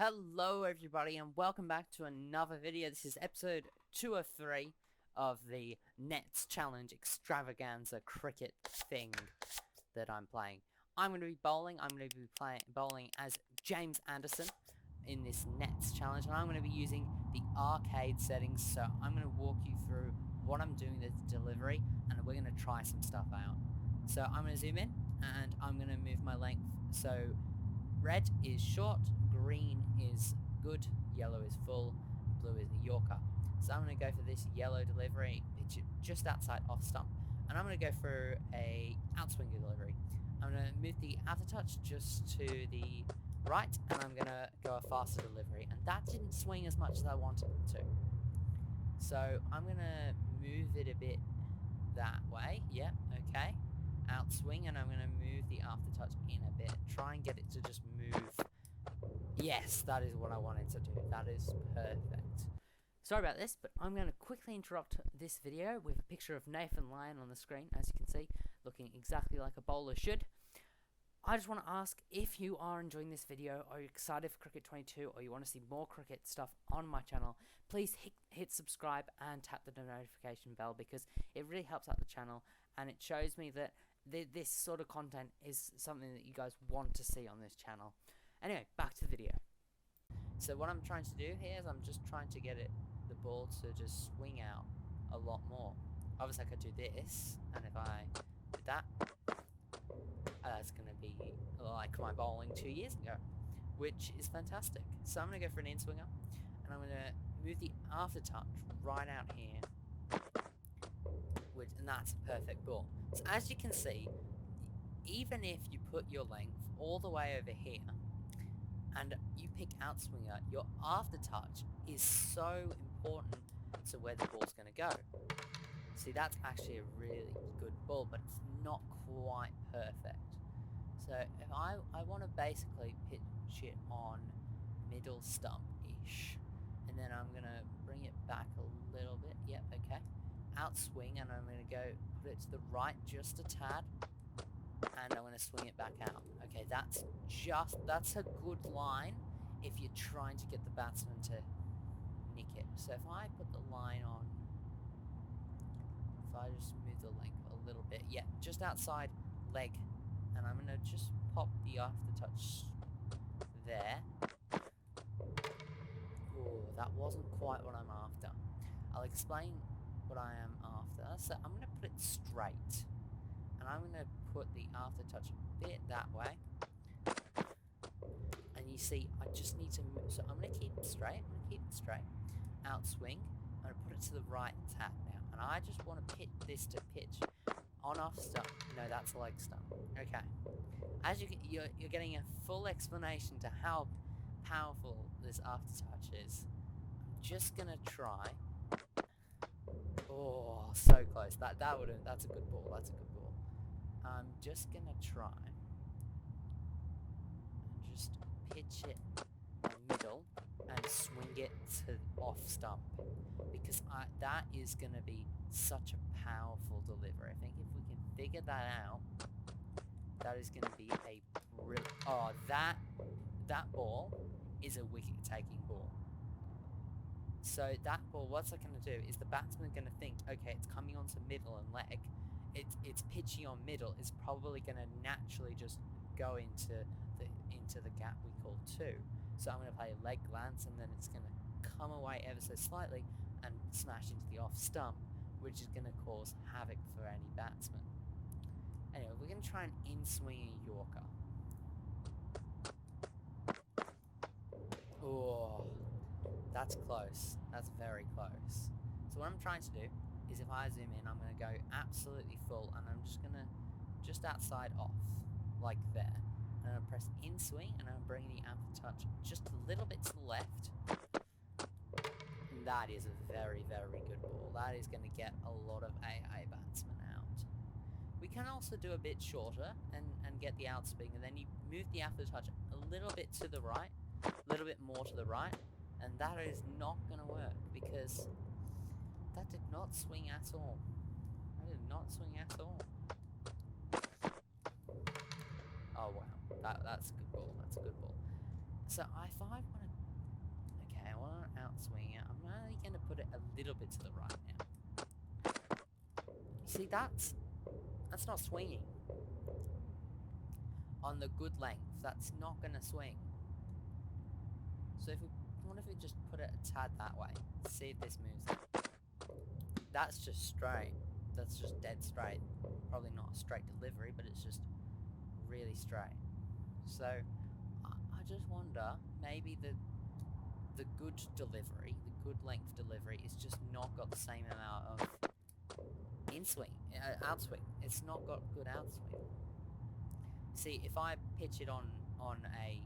Hello everybody and welcome back to another video. This is episode 203 of the Nets Challenge Extravaganza cricket thing that I'm playing. I'm going to be bowling. I'm going to be bowling as James Anderson in this Nets Challenge, and I'm going to be using the arcade settings. So I'm going to walk you through what I'm doing with the delivery, and we're going to try some stuff out. So I'm going to zoom in and I'm going to move my length. So red is short, green is good, yellow is full, blue is a Yorker. So I'm going to go for this yellow delivery, pitch it just outside off stump, and I'm going to go for a outswinger delivery. I'm going to move the aftertouch just to the right, and I'm going to go a faster delivery, and that didn't swing as much as I wanted it to. So I'm going to move it a bit that way, yeah, okay. Outswing, and I'm going to move the aftertouch in a bit, try and get it to just move. Yes, that is what I wanted to do. That is perfect. Sorry about this, but I'm going to quickly interrupt this video with a picture of Nathan Lyon on the screen, as you can see, looking exactly like a bowler should. I just want to ask if you are enjoying this video, are you excited for Cricket 22, or you want to see more cricket stuff on my channel, please hit subscribe and tap the notification bell, because it really helps out the channel, and it shows me that this sort of content is something that you guys want to see on this channel. Anyway, back to the video. So what I'm trying to do here is I'm just trying to get the ball to just swing out a lot more. Obviously I could do this, and if I did that, that's going to be like my bowling 2 years ago, which is fantastic. So I'm going to go for an in-swinger, and I'm going to move the aftertouch right out here, and that's a perfect ball. So as you can see, even if you put your length all the way over here and you pick outswinger, your aftertouch is so important to where the ball's going to go. See, that's actually a really good ball, but it's not quite perfect. So if I want to basically pitch it on middle stump-ish, and then I'm going to bring it back a little bit. Yep, okay. Outswing, and I'm going to go put it to the right just a tad, and I'm going to swing it back out. Okay, that's a good line if you're trying to get the batsman to nick it. So if I put the line on, if I just move the length a little bit, yeah, just outside leg, and I'm going to just pop the aftertouch there. Oh, that wasn't quite what I'm after. I'll explain what I am after. So I'm going to put it straight, and I'm going to put the aftertouch a bit that way, and you see I just need to move. So I'm going to keep it straight, outswing, I'm going to put it to the right tap now, and I just want to pitch this to pitch on off stump. No, that's a leg stump. Okay, as you're getting a full explanation to how powerful this aftertouch is. I'm just going to try. Oh, so close. That's a good ball. That's a good ball. I'm just gonna try and just pitch it in the middle and swing it to off stump, because that is gonna be such a powerful delivery. I think if we can figure that out, that is gonna be a brilliant. Oh, that ball is a wicket-taking ball. So that ball, what's it going to do is the batsman going to think, okay, it's coming onto middle and leg. It's pitching on middle. It's probably going to naturally just go into the gap we call 2. So I'm going to play a leg glance, and then it's going to come away ever so slightly and smash into the off stump, which is going to cause havoc for any batsman. Anyway, we're going to try an in-swinging Yorker. Oh, that's close. That's very close. So what I'm trying to do is, if I zoom in, I'm going to go absolutely full, and I'm just going to just outside off, like there. And I'm going to press in swing, and I'm bringing the aftertouch just a little bit to the left. And that is a very, very good ball. That is going to get a lot of AA batsmen out. We can also do a bit shorter and get the outswing, and then you move the aftertouch a little bit to the right, a little bit more to the right. And that is not going to work, because that did not swing at all. That did not swing at all. Oh wow, that's a good ball. That's a good ball. So if I want to little bit to the right now. See, that's not swinging. On the good length, that's not going to swing. So what if we just put it a tad that way? See if this moves it. That's just straight. That's just dead straight. Probably not a straight delivery, but it's just really straight. So I just wonder, maybe the good delivery, the good length delivery, is just not got the same amount of outswing. It's not got good outswing. See, if I pitch it on a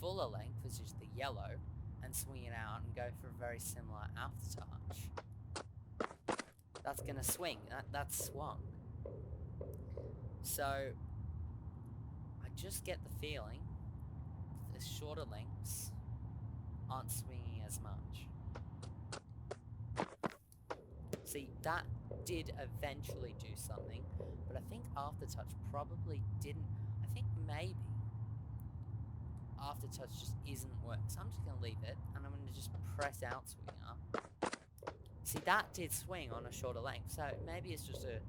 fuller length, which is the yellow, and swing it out and go for a very similar aftertouch, that's gonna swing. That's swung. So I just get the feeling the shorter lengths aren't swinging as much. See, that did eventually do something, but I think aftertouch probably didn't. I think maybe aftertouch just isn't working. So I'm just going to leave it, and I'm going to just press outswing up. See, that did swing on a shorter length, so maybe it's just a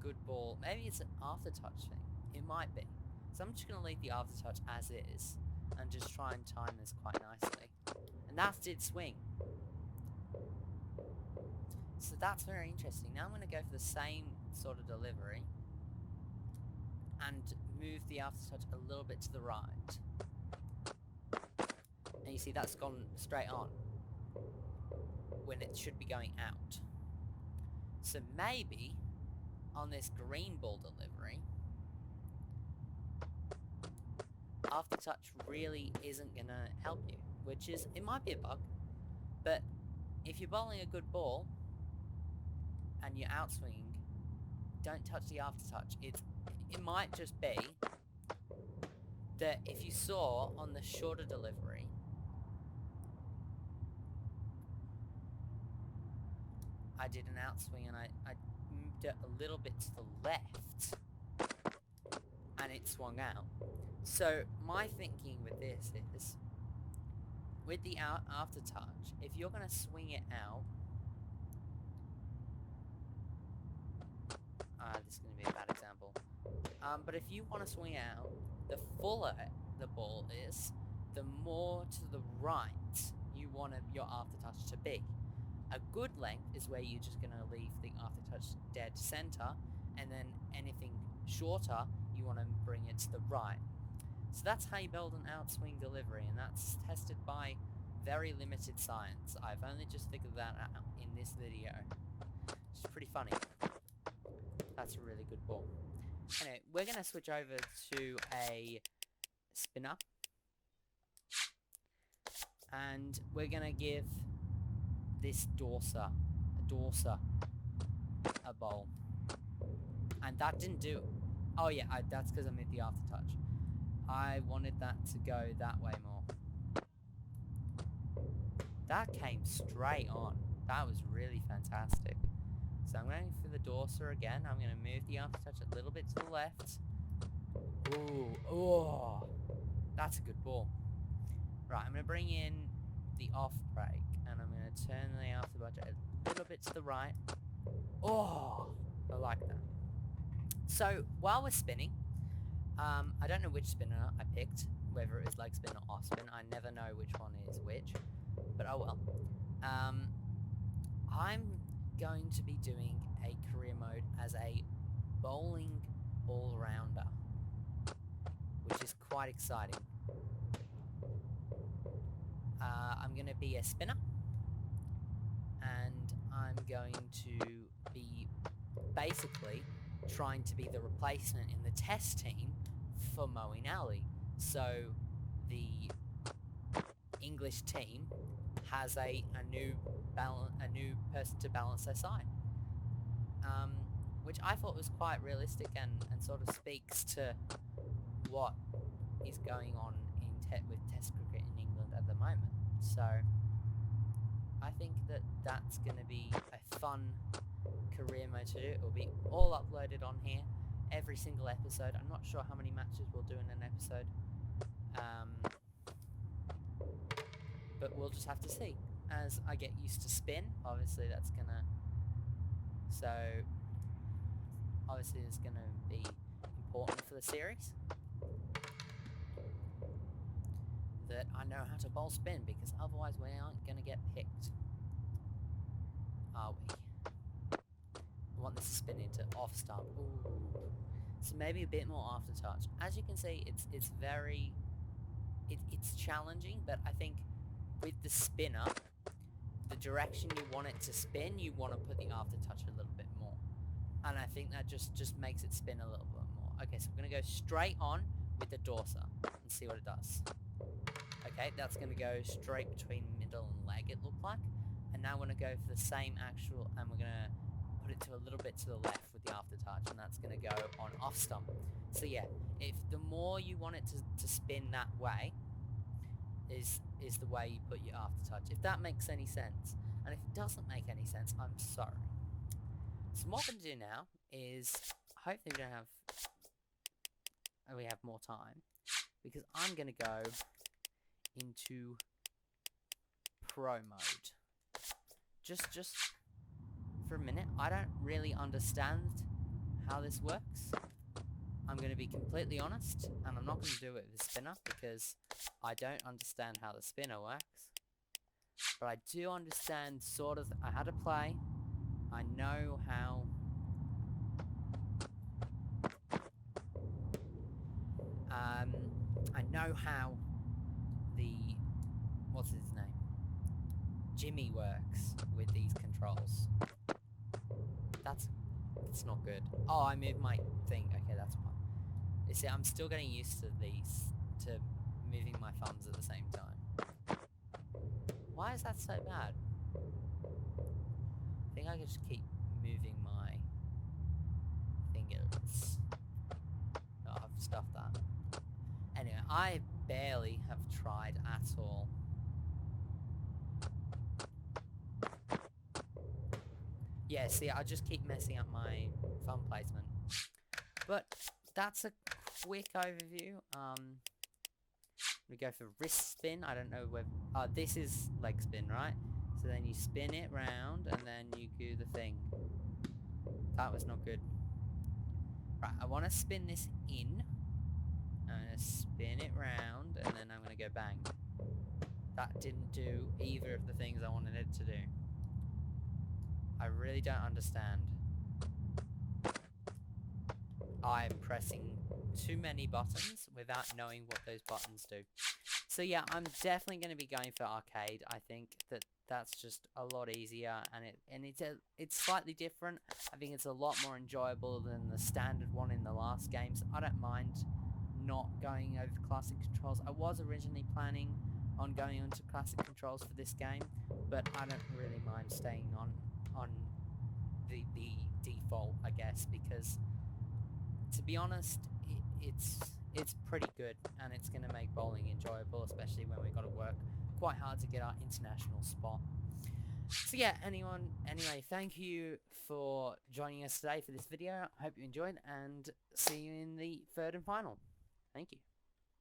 good ball. Maybe it's an aftertouch thing. It might be. So I'm just going to leave the aftertouch as is, and just try and time this quite nicely. And that did swing. So that's very interesting. Now I'm going to go for the same sort of delivery and move the aftertouch a little bit to the right. And you see that's gone straight on when it should be going out. So maybe on this green ball delivery, aftertouch really isn't going to help you, which is, it might be a bug, but if you're bowling a good ball and you're outswinging, don't touch the aftertouch. It might just be that if you saw on the shorter delivery, I did an outswing and I moved it a little bit to the left and it swung out. So my thinking with this is, with the aftertouch, if you're going to swing it out, this is going to be a bad example, but if you want to swing out, the fuller the ball is, the more to the right you want your aftertouch to be. A good length is where you're just going to leave the aftertouch dead center, and then anything shorter, you want to bring it to the right. So that's how you build an outswing delivery, and that's tested by very limited science. I've only just figured that out in this video. It's pretty funny. That's a really good ball. Anyway, we're going to switch over to a spinner. And we're going to give this dorser a bowl. And that didn't do... Oh yeah, that's because I made the aftertouch. I wanted that to go that way more. That came straight on. That was really fantastic. So I'm going for the dorser again. I'm going to move the aftertouch a little bit to the left. Ooh, oh, that's a good ball. Right, I'm going to bring in the off break, and I'm going to turn the aftertouch a little bit to the right. Oh, I like that. So while we're spinning, I don't know which spinner I picked, whether it was leg spin or off spin. I never know which one is which, but oh well. I'm going to be doing a career mode as a bowling all-rounder, which is quite exciting. I'm going to be a spinner, and I'm going to be basically trying to be the replacement in the test team for Moeen Ali. So the English team has a new person to balance their side, which I thought was quite realistic and sort of speaks to what is going on with Test cricket in England at the moment. So I think that's going to be a fun career mode to do. It will be all uploaded on here, every single episode. I'm not sure how many matches we'll do in an episode, but we'll just have to see. as I get used to spin. Obviously that's gonna, so obviously it's gonna be important for the series that I know how to bowl spin, because otherwise we aren't gonna get picked, are we? I want this to spin into off stump. Ooh. So maybe a bit more aftertouch. As you can see, it's very, it's challenging, but I think with the spinner, the direction you want it to spin, you want to put the aftertouch a little bit more. And I think that just makes it spin a little bit more. Okay, so we're going to go straight on with the dorser and see what it does. Okay, that's going to go straight between middle and leg, it looked like. And now we're going to go for the same actual, and we're going to put it to a little bit to the left with the aftertouch, and that's going to go on off stump. So yeah, if the more you want it to spin that way, is the way you put your aftertouch, if that makes any sense. And if it doesn't make any sense, I'm sorry. So what I'm going to do now is, hopefully we have more time, because I'm going to go into pro mode. Just for a minute. I don't really understand how this works. I'm going to be completely honest, and I'm not going to do it with the spinner, because I don't understand how the spinner works. But I do understand sort of how to play. I know how... I know how the... what's his name? Jimmy works with these controls. That's not good. Oh, I moved my thing. Okay, that's fine. You see, I'm still getting used to these, to moving my thumbs at the same time. Why is that so bad? I think I could just keep moving my fingers. Oh, I've stuffed that. Anyway, I barely have tried at all. Yeah, see, I just keep messing up my thumb placement. But that's a quick overview. We go for wrist spin. I don't know where... this is leg spin, right? So then you spin it round, and then you do the thing. That was not good. Right, I want to spin this in. I'm going to spin it round, and then I'm going to go bang. That didn't do either of the things I wanted it to do. I really don't understand. I'm pressing too many buttons without knowing what those buttons do. So yeah, I'm definitely going to be going for arcade. I think that's just a lot easier, and it's slightly different. I think it's a lot more enjoyable than the standard one in the last games. I don't mind not going over classic controls. I was originally planning on going onto classic controls for this game, but I don't really mind staying on the default, I guess, because to be honest, it's pretty good, and it's going to make bowling enjoyable, especially when we've got to work quite hard to get our international spot. So yeah, anyway, thank you for joining us today for this video. I hope you enjoyed, and see you in the third and final. Thank you.